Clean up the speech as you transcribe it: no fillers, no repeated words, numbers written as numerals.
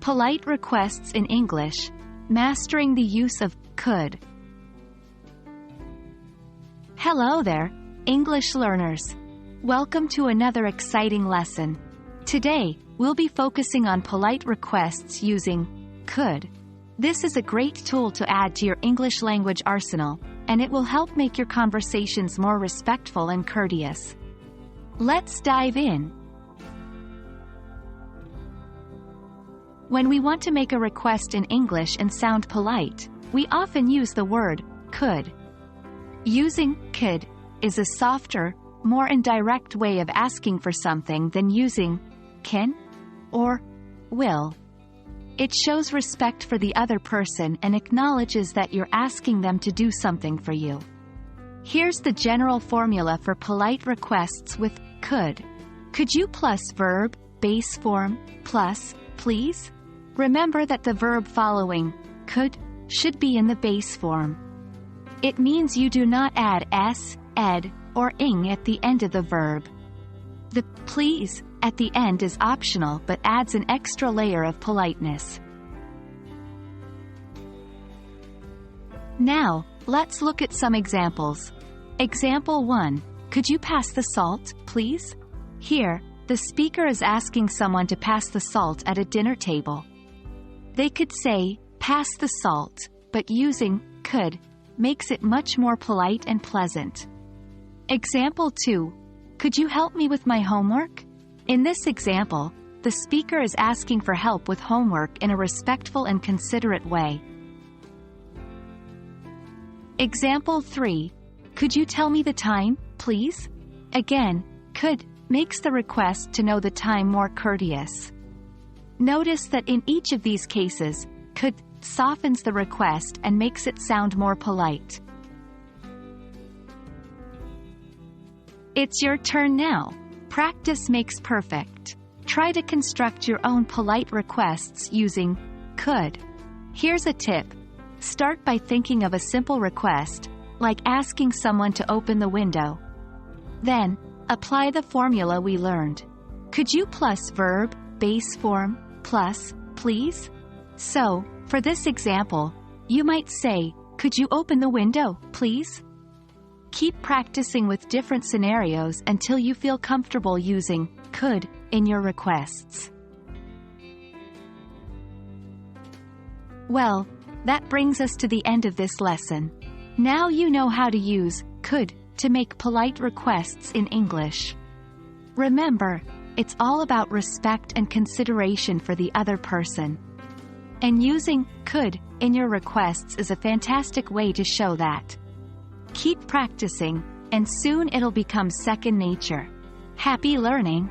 Polite requests in English. Mastering the use of could. Hello there, English learners. Welcome to another exciting lesson. Today, we'll be focusing on polite requests using could. This is a great tool to add to your English language arsenal, and it will help make your conversations more respectful and courteous. Let's dive in. When we want to make a request in English and sound polite, we often use the word could. Using could is a softer, more indirect way of asking for something than using can or will. It shows respect for the other person and acknowledges that you're asking them to do something for you. Here's the general formula for polite requests with could. Could you plus verb, base form, plus, please? Remember that the verb following could should be in the base form. It means you do not add s, ed, or ing at the end of the verb. The please at the end is optional but adds an extra layer of politeness. Now, let's look at some examples. Example 1. Could you pass the salt, please? Here, the speaker is asking someone to pass the salt at a dinner table. They could say, pass the salt, but using could makes it much more polite and pleasant. Example 2. Could you help me with my homework? In this example, the speaker is asking for help with homework in a respectful and considerate way. Example 3. Could you tell me the time, please? Again, could makes the request to know the time more courteous. Notice that in each of these cases, could softens the request and makes it sound more polite. It's your turn now. Practice makes perfect. Try to construct your own polite requests using could. Here's a tip. Start by thinking of a simple request, like asking someone to open the window. Then, apply the formula we learned. Could you plus verb, base form, plus, please? So, for this example, you might say, could you open the window, please? Keep practicing with different scenarios until you feel comfortable using could in your requests. Well, that brings us to the end of this lesson. Now you know how to use could to make polite requests in English. Remember, it's all about respect and consideration for the other person. And using could in your requests is a fantastic way to show that. Keep practicing, and soon it'll become second nature. Happy learning!